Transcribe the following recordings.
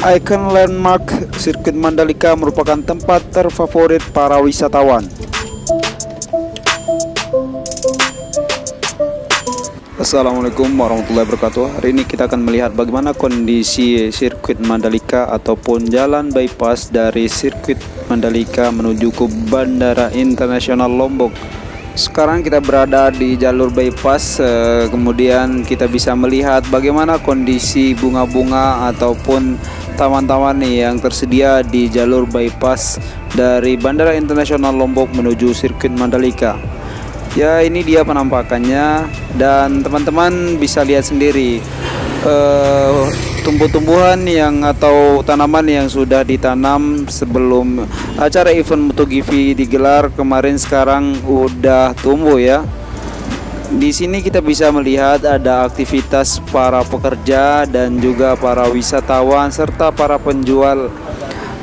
Ikon landmark sirkuit Mandalika merupakan tempat terfavorit para wisatawan. Assalamualaikum warahmatullahi wabarakatuh. Hari ini kita akan melihat bagaimana kondisi sirkuit Mandalika ataupun jalan bypass dari sirkuit Mandalika menuju ke Bandara Internasional Lombok. Sekarang kita berada di jalur bypass, kemudian kita bisa melihat bagaimana kondisi bunga-bunga ataupun taman-taman yang tersedia di jalur bypass dari Bandara Internasional Lombok menuju sirkuit Mandalika. Ya, ini dia penampakannya dan teman-teman bisa lihat sendiri tumbuh-tumbuhan atau tanaman yang sudah ditanam sebelum acara event MotoGP digelar kemarin sekarang udah tumbuh ya. Di sini kita bisa melihat ada aktivitas para pekerja dan juga para wisatawan serta para penjual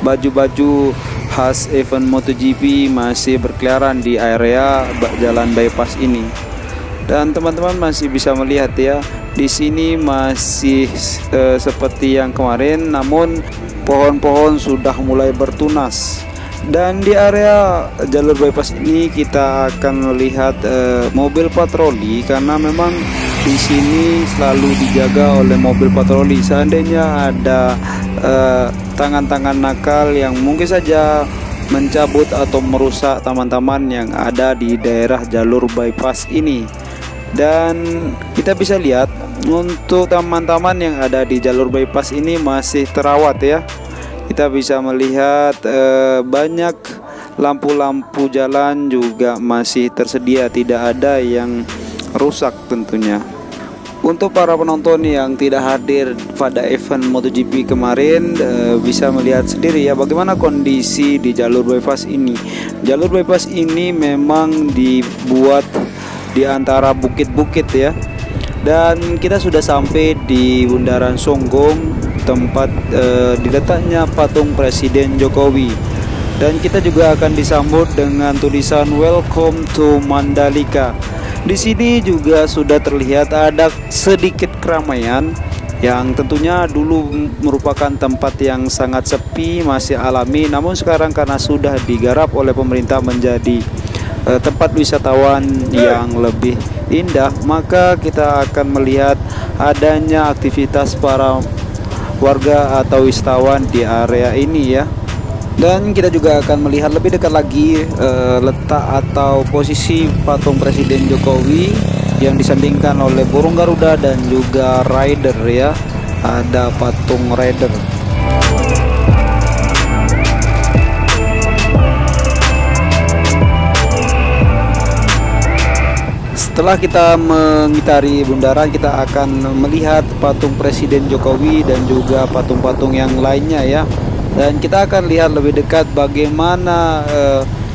baju-baju khas event MotoGP masih berkeliaran di area jalan bypass ini. Dan teman-teman masih bisa melihat ya, di sini masih seperti yang kemarin, namun pohon-pohon sudah mulai bertunas. Dan di area jalur bypass ini kita akan melihat mobil patroli, karena memang di sini selalu dijaga oleh mobil patroli. Seandainya ada tangan-tangan nakal yang mungkin saja mencabut atau merusak taman-taman yang ada di daerah jalur bypass ini. Dan kita bisa lihat untuk taman-taman yang ada di jalur bypass ini masih terawat ya. Kita bisa melihat banyak lampu-lampu jalan juga masih tersedia, tidak ada yang rusak tentunya. Untuk para penonton yang tidak hadir pada event MotoGP kemarin, bisa melihat sendiri ya bagaimana kondisi di jalur bypass ini. Jalur bypass ini memang dibuat di antara bukit-bukit ya. Dan kita sudah sampai di Bundaran Songgong, tempat diletaknya patung Presiden Jokowi. Dan kita juga akan disambut dengan tulisan Welcome to Mandalika. Di sini juga sudah terlihat ada sedikit keramaian yang tentunya dulu merupakan tempat yang sangat sepi, masih alami, namun sekarang karena sudah digarap oleh pemerintah menjadi tempat wisatawan yang lebih indah, maka kita akan melihat adanya aktivitas para warga atau wisatawan di area ini ya. Dan kita juga akan melihat lebih dekat lagi letak atau posisi patung Presiden Jokowi yang disandingkan oleh burung Garuda dan juga rider ya. Ada patung rider. Setelah kita mengitari bundaran, kita akan melihat patung Presiden Jokowi dan juga patung-patung yang lainnya ya. Dan kita akan lihat lebih dekat bagaimana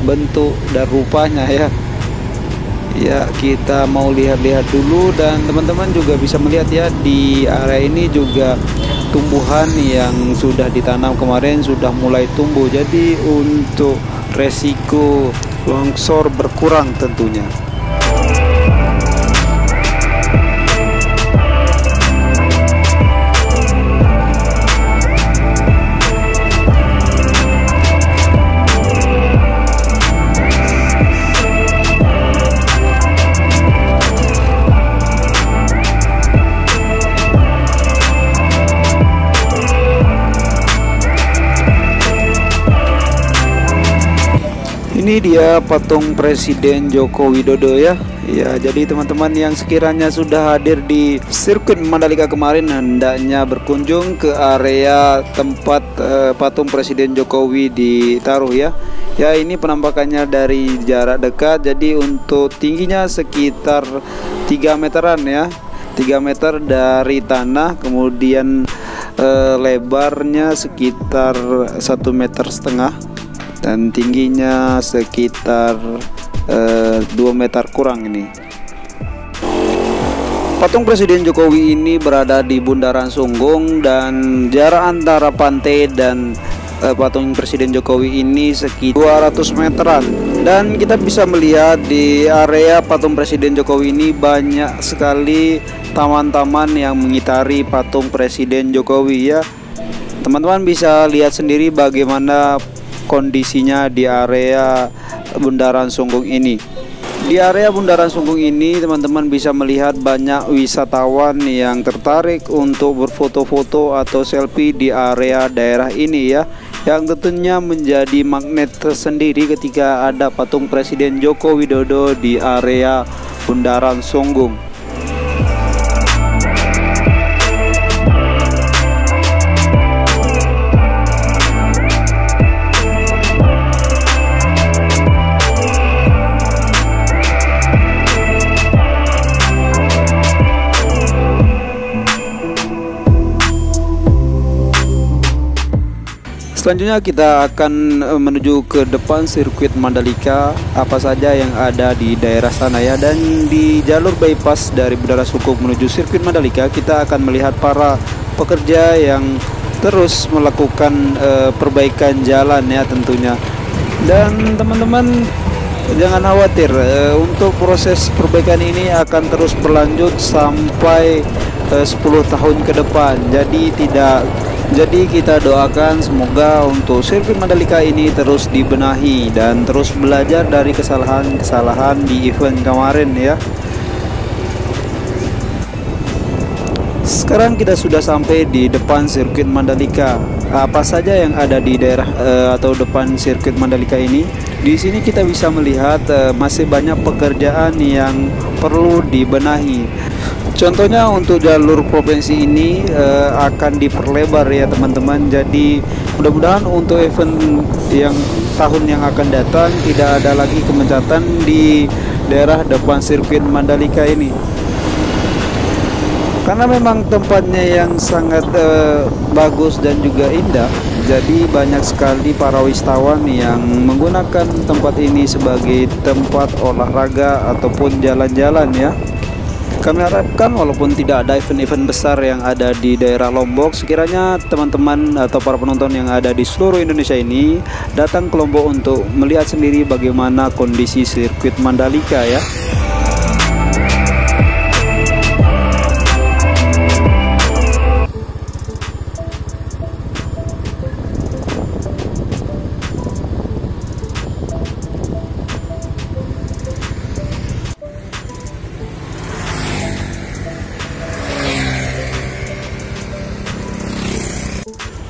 bentuk dan rupanya ya. Ya, kita mau lihat-lihat dulu, dan teman-teman juga bisa melihat ya, di area ini juga tumbuhan yang sudah ditanam kemarin sudah mulai tumbuh. Jadi untuk resiko longsor berkurang tentunya. Ini dia patung Presiden Joko Widodo ya. Ya, jadi teman-teman yang sekiranya sudah hadir di sirkuit Mandalika kemarin hendaknya berkunjung ke area tempat patung Presiden Jokowi ditaruh ya. Ya, ini penampakannya dari jarak dekat. Jadi untuk tingginya sekitar 3 meteran ya. 3 meter dari tanah, kemudian lebarnya sekitar 1,5 meter dan tingginya sekitar 2 meter kurang ini. Patung Presiden Jokowi ini berada di Bundaran Songgong dan jarak antara pantai dan patung Presiden Jokowi ini sekitar 200 meteran. Dan kita bisa melihat di area patung Presiden Jokowi ini banyak sekali taman-taman yang mengitari patung Presiden Jokowi ya. Teman-teman bisa lihat sendiri bagaimana kondisinya di area Bundaran Sunggung ini. Di area Bundaran Sunggung ini teman-teman bisa melihat banyak wisatawan yang tertarik untuk berfoto-foto atau selfie di area daerah ini ya, yang tentunya menjadi magnet tersendiri ketika ada patung Presiden Joko Widodo di area Bundaran Sunggung. Selanjutnya kita akan menuju ke depan sirkuit Mandalika, apa saja yang ada di daerah sana ya. Dan di jalur bypass dari Bundaran Sunggung menuju sirkuit Mandalika, kita akan melihat para pekerja yang terus melakukan perbaikan jalan ya tentunya. Dan teman-teman jangan khawatir, untuk proses perbaikan ini akan terus berlanjut sampai 10 tahun ke depan. Jadi kita doakan semoga untuk sirkuit Mandalika ini terus dibenahi dan terus belajar dari kesalahan-kesalahan di event kemarin ya. Sekarang kita sudah sampai di depan sirkuit Mandalika. Apa saja yang ada di daerah atau depan sirkuit Mandalika ini? Di sini kita bisa melihat masih banyak pekerjaan yang perlu dibenahi. Contohnya untuk jalur provinsi ini akan diperlebar ya teman-teman. Jadi mudah-mudahan untuk event yang tahun yang akan datang tidak ada lagi kemacetan di daerah depan sirkuit Mandalika ini. Karena memang tempatnya yang sangat bagus dan juga indah, jadi banyak sekali para wisatawan yang menggunakan tempat ini sebagai tempat olahraga ataupun jalan-jalan ya. Kami harapkan walaupun tidak ada event-event besar yang ada di daerah Lombok, sekiranya teman-teman atau para penonton yang ada di seluruh Indonesia ini datang ke Lombok untuk melihat sendiri bagaimana kondisi sirkuit Mandalika ya.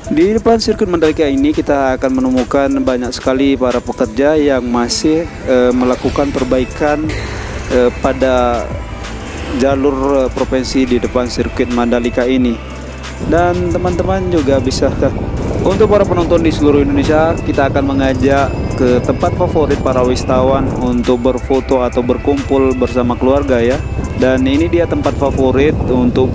Di depan sirkuit Mandalika ini kita akan menemukan banyak sekali para pekerja yang masih melakukan perbaikan pada jalur provinsi di depan sirkuit Mandalika ini. Dan teman-teman juga bisa, untuk para penonton di seluruh Indonesia, kita akan mengajak ke tempat favorit para wisatawan untuk berfoto atau berkumpul bersama keluarga ya. Dan ini dia tempat favorit untuk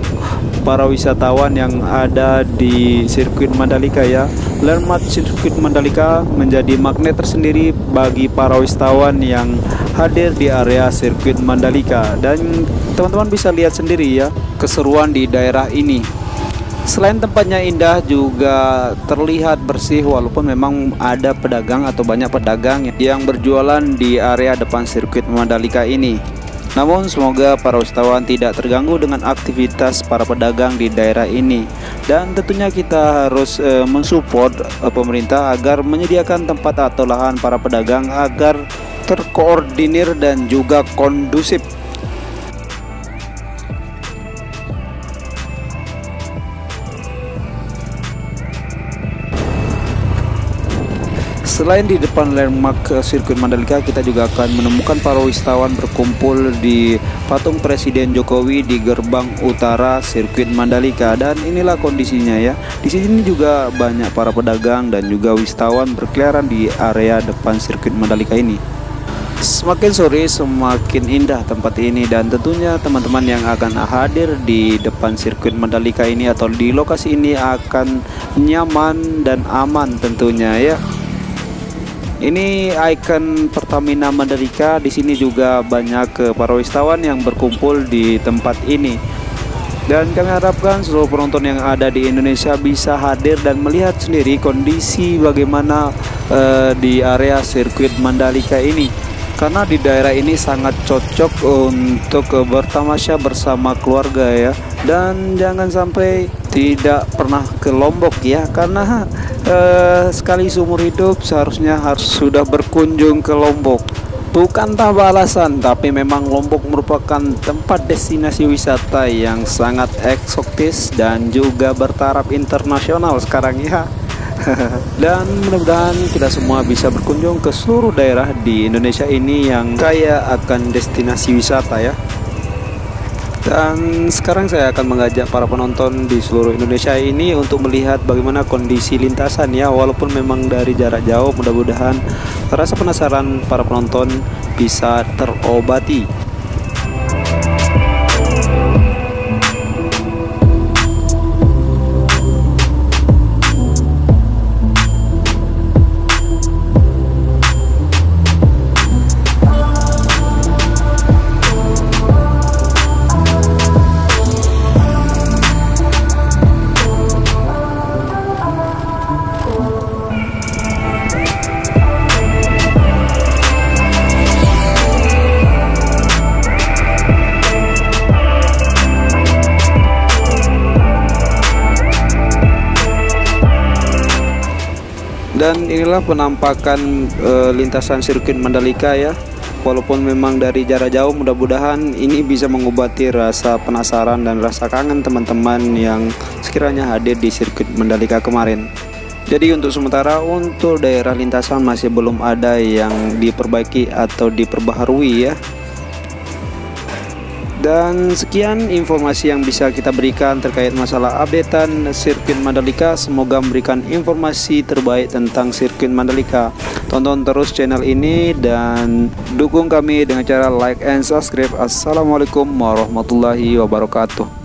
para wisatawan yang ada di sirkuit Mandalika ya. Landmark sirkuit Mandalika menjadi magnet tersendiri bagi para wisatawan yang hadir di area sirkuit Mandalika. Dan teman-teman bisa lihat sendiri ya keseruan di daerah ini. Selain tempatnya indah, juga terlihat bersih walaupun memang ada pedagang atau banyak pedagang yang berjualan di area depan sirkuit Mandalika ini. Namun semoga para wisatawan tidak terganggu dengan aktivitas para pedagang di daerah ini. Dan tentunya kita harus mensupport pemerintah agar menyediakan tempat atau lahan para pedagang agar terkoordinir dan juga kondusif. Selain di depan landmark sirkuit Mandalika, kita juga akan menemukan para wisatawan berkumpul di patung Presiden Jokowi di gerbang utara sirkuit Mandalika. Dan inilah kondisinya ya. Di sini juga banyak para pedagang dan juga wisatawan berkeliaran di area depan sirkuit Mandalika ini. Semakin sore semakin indah tempat ini, dan tentunya teman-teman yang akan hadir di depan sirkuit Mandalika ini atau di lokasi ini akan nyaman dan aman tentunya ya. Ini ikon Pertamina Mandalika. Di sini juga banyak para wisatawan yang berkumpul di tempat ini. Dan kami harapkan seluruh penonton yang ada di Indonesia bisa hadir dan melihat sendiri kondisi bagaimana di area sirkuit Mandalika ini. Karena di daerah ini sangat cocok untuk bertamasya bersama keluarga ya. Dan jangan sampai tidak pernah ke Lombok ya, karena sekali seumur hidup seharusnya harus sudah berkunjung ke Lombok. Bukan tanpa alasan, tapi memang Lombok merupakan tempat destinasi wisata yang sangat eksotis dan juga bertaraf internasional sekarang ya. Dan mudah-mudahan kita semua bisa berkunjung ke seluruh daerah di Indonesia ini yang kaya akan destinasi wisata ya. Dan sekarang saya akan mengajak para penonton di seluruh Indonesia ini untuk melihat bagaimana kondisi lintasan ya. Walaupun memang dari jarak jauh, mudah-mudahan rasa penasaran para penonton bisa terobati. Dan inilah penampakan lintasan sirkuit Mandalika ya. Walaupun memang dari jarak jauh, mudah-mudahan ini bisa mengobati rasa penasaran dan rasa kangen teman-teman yang sekiranya hadir di sirkuit Mandalika kemarin. Jadi untuk sementara untuk daerah lintasan masih belum ada yang diperbaiki atau diperbaharui ya. Dan sekian informasi yang bisa kita berikan terkait masalah updatean sirkuit Mandalika. Semoga memberikan informasi terbaik tentang sirkuit Mandalika. Tonton terus channel ini dan dukung kami dengan cara like and subscribe. Assalamualaikum warahmatullahi wabarakatuh.